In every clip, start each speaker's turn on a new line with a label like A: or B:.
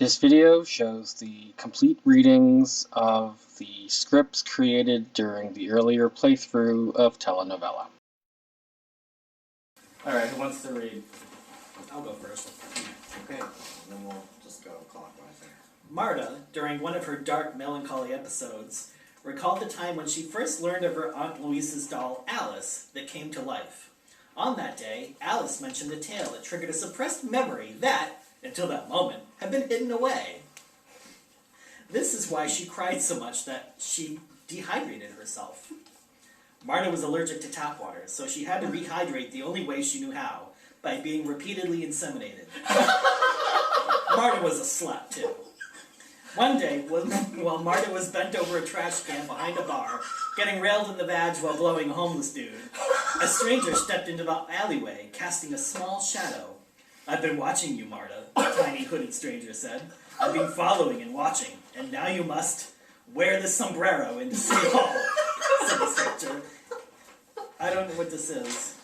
A: This video shows the complete readings of the scripts created during the earlier playthrough of Telenovela.
B: Alright, who wants to read?
C: I'll go first.
D: Okay, then we'll just go clockwise there.
C: Marta, during one of her dark, melancholy episodes, recalled the time when she first learned of her Aunt Louise's doll, Alice, that came to life. On that day, Alice mentioned a tale that triggered a suppressed memory that, until that moment, had been hidden away. This is why she cried so much that she dehydrated herself. Marta was allergic to tap water, so she had to rehydrate the only way she knew how, by being repeatedly inseminated. Marta was a slut, too. One day, while Marta was bent over a trash can behind a bar, getting railed in the vag while blowing a homeless dude, a stranger stepped into the alleyway, casting a small shadow. "I've been watching you, Marta," the tiny hooded stranger said. "I've been following and watching, and now you must wear this sombrero into City Hall," said the stranger. I don't know what this is.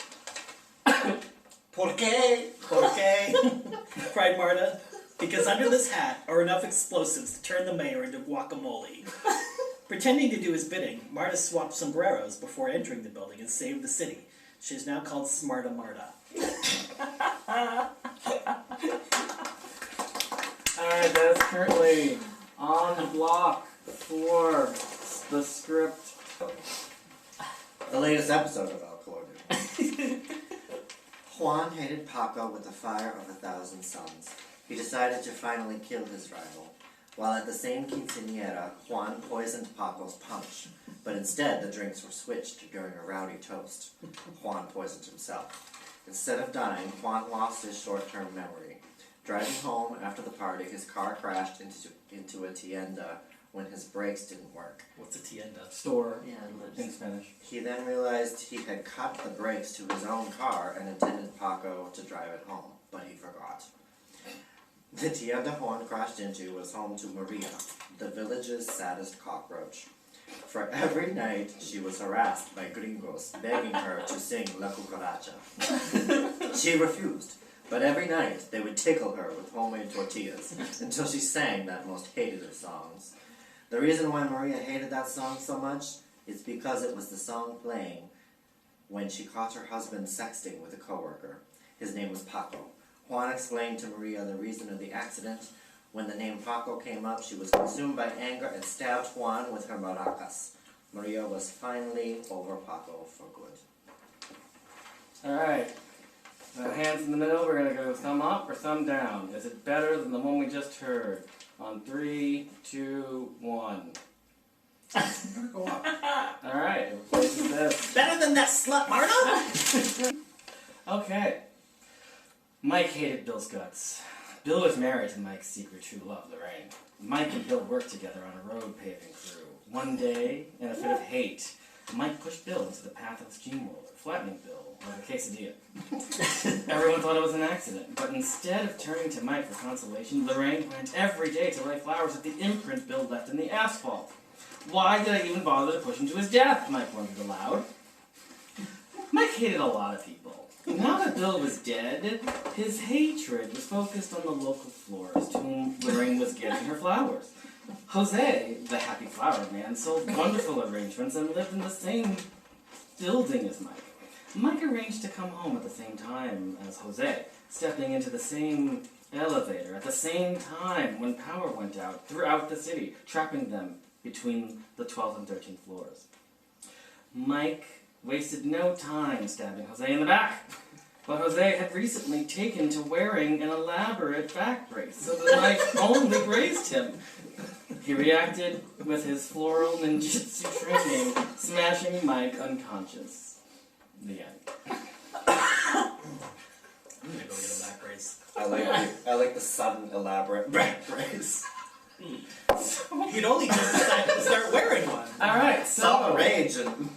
D: ¿Por qué?
C: "Por qué?" cried Marta. "Because under this hat are enough explosives to turn the mayor into guacamole." Pretending to do his bidding, Marta swapped sombreros before entering the building and saved the city. She is now called Smarta Marta.
B: Alright, that's currently on the block for the script.
D: The latest episode of El Colonial. Juan hated Paco with the fire of 1,000 suns. He decided to finally kill his rival. While at the same quinceañera, Juan poisoned Paco's punch, but instead the drinks were switched during a rowdy toast. Juan poisoned himself. Instead of dying, Juan lost his short-term memory. Driving home after the party, his car crashed into a tienda when his brakes didn't work.
C: What's a tienda?
B: Store
D: Yeah,
B: in Spanish.
D: He then realized he had cut the brakes to his own car and intended Paco to drive it home, but he forgot. The tienda Juan crashed into was home to Maria, the village's saddest cockroach. For every night, she was harassed by gringos, begging her to sing La Cucaracha. She refused, but every night they would tickle her with homemade tortillas until she sang that most hated of songs. The reason why Maria hated that song so much is because it was the song playing when she caught her husband sexting with a coworker. His name was Paco. Juan explained to Maria the reason of the accident. When the name Paco came up, she was consumed by anger and stabbed Juan with her maracas. Maria was finally over Paco for good.
B: Alright. Hands in the middle, we're going to go thumb up or thumb down. Is it better than the one we just heard? On 3, 2, 1.
C: Go up.
B: Alright, this is this.
C: Better than that slut, Marta?
B: Okay. Mike hated Bill's guts. Bill was married to Mike's secret true love, Lorraine. Mike and Bill worked together on a road paving crew. One day, in a fit of hate, Mike pushed Bill into the path of a steamroller, flattening Bill like a quesadilla. Everyone thought it was an accident, but instead of turning to Mike for consolation, Lorraine went every day to lay flowers at the imprint Bill left in the asphalt. "Why did I even bother to push him to his death?" Mike wondered aloud. Mike hated a lot of people. Now that Bill was dead, his hatred was focused on the local florist to whom Lorraine was getting her flowers. Jose, the happy flower man, sold wonderful arrangements and lived in the same building as Mike. Mike arranged to come home at the same time as Jose, stepping into the same elevator at the same time when power went out throughout the city, trapping them between the 12th and 13th floors. Mike wasted no time stabbing Jose in the back, but Jose had recently taken to wearing an elaborate back brace, so the knife only grazed him. He reacted with his floral ninjutsu training, smashing Mike unconscious. The end.
C: I'm gonna go get a back brace.
D: I like the sudden, elaborate back brace.
C: He'd only just decided to start wearing one.
B: Alright,
D: Stop
B: so
D: rage and...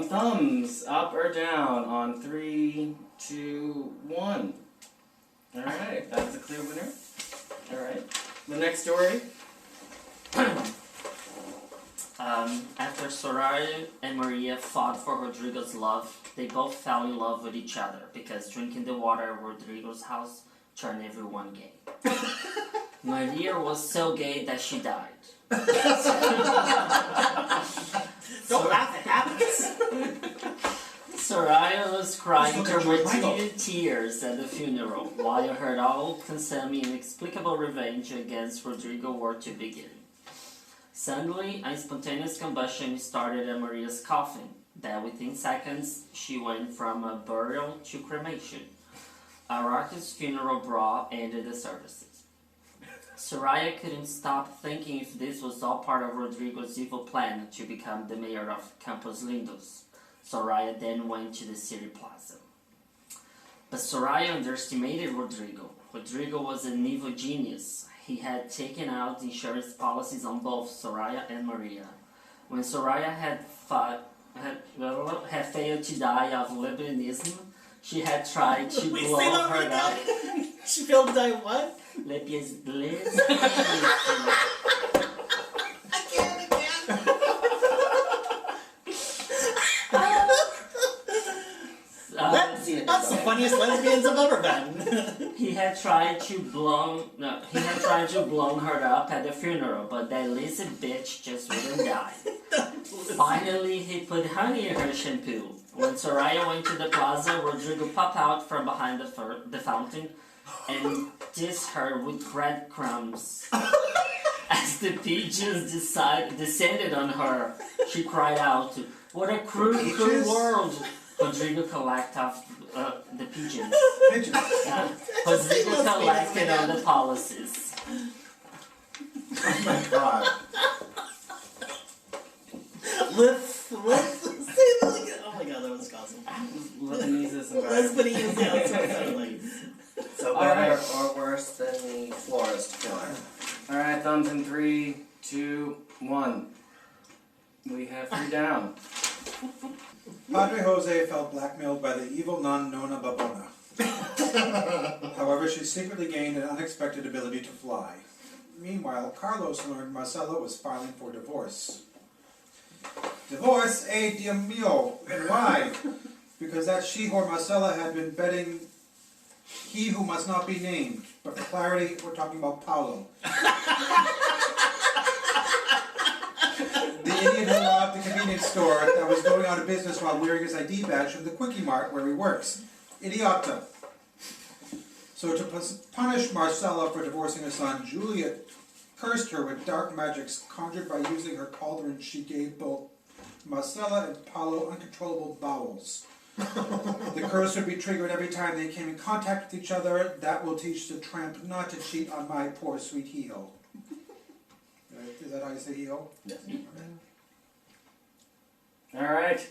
B: thumbs up or down on 3, 2, 1. Alright, that is a clear winner. Alright, the next story.
E: After Soraya and Maria fought for Rodrigo's love, they both fell in love with each other because drinking the water at Rodrigo's house turned everyone gay. Maria was so gay that she died.
C: Don't laugh, it happens.
E: Soraya was crying
F: Just look at George Michael.
E: through tears at the funeral, while her all-consuming inexplicable revenge against Rodrigo were to begin. Suddenly, a spontaneous combustion started at Maria's coffin, that within seconds she went from a burial to cremation. A raucous funeral brawl ended the services. Soraya couldn't stop thinking if this was all part of Rodrigo's evil plan to become the mayor of Campos Lindos. Soraya then went to the city plaza. But Soraya underestimated Rodrigo. Rodrigo was an evil genius. He had taken out insurance policies on both Soraya and Maria. When Soraya had failed to die of lesbianism, she had tried to
C: Wait,
E: blow
C: say that
E: her
C: right
E: up.
C: now. She failed to die of what?
E: Lesbianism.
C: I can't again. That's the funniest lesbians I've ever been.
E: He had tried to blow her up at the funeral, but that lazy bitch just wouldn't die. Finally, he put honey in her shampoo. When Soraya went to the plaza, Rodrigo popped out from behind the fountain and dissed her with breadcrumbs. As the pigeons descended on her, she cried out, "What a cruel, cruel world!" Rodrigo collected the pigeons. Rodrigo collected all the policies.
D: Oh my god.
C: Let's say that again. Oh my god, that was awesome.
B: Lebanese and
C: Lesbian, yeah, that's what it sounded like.
D: So
B: All
D: better
B: right.
D: or worse than the florist killer?
B: Alright, thumbs in 3, 2, 1. We have 3 down.
F: Padre Jose felt blackmailed by the evil nun Nona Babona. However, she secretly gained an unexpected ability to fly. Meanwhile, Carlos learned Marcela was filing for divorce. Divorce? Eh, Dios mío. And why? Because that she-whore Marcela had been betting he who must not be named. But for clarity, we're talking about Paulo. The Indian who robbed the convenience store that was going out of business while wearing his ID badge from the Quickie Mart where he works. Idiota. So to punish Marcella for divorcing her son, Juliet cursed her with dark magics conjured by using her cauldron. She gave both Marcella and Paulo uncontrollable bowels. The curse would be triggered every time they came in contact with each other. That will teach the tramp not to cheat on my poor sweet heel. Is that how you say heel?
B: Yes.
F: Okay.
B: Alright.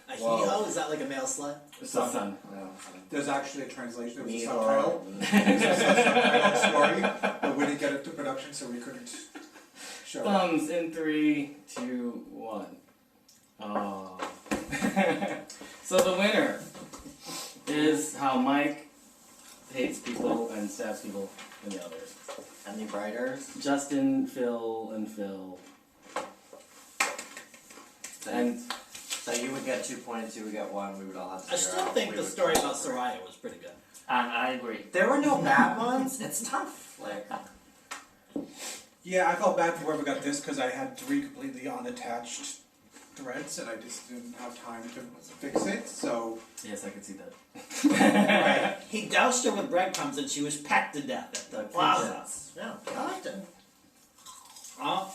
C: A hee-ho? Is that like a male slut?
B: It's the sun.
D: No.
F: There's actually a translation. There was a
D: Me
F: subtitle. There's a subtitle story, but we didn't get it to production, so we couldn't show it.
B: Thumbs in 3, 2, 1. Oh. So the winner is how Mike hates people and stabs people in the others.
D: Any writers?
B: Justin, Phil, and Phil. And
D: So you would get 2 points, you would get 1, we would all have 0.
C: I still think
D: We
C: the
D: would
C: story
D: get
C: about
D: 3.
C: Soraya was pretty good.
E: I agree.
D: There were no bad ones. It's tough. Like,
F: Yeah, I felt bad for whoever got this because I had 3 completely unattached threads and I just didn't have time to fix it, so...
B: yes, I could see that.
C: Right. He doused her with breadcrumbs and she was pecked to death at the plaza.
D: pigeons. Yeah, I liked it.
C: Oh,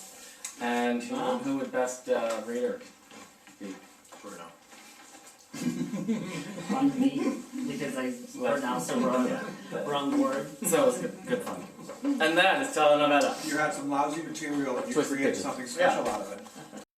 B: And who would best reader be?
D: Bruno.
E: On me, because I pronounced the wrong word.
B: So it was good fun. And that is Telenovela.
F: You had some lousy material and you
B: Twisted
F: created
B: Pigeon.
F: something special out of it.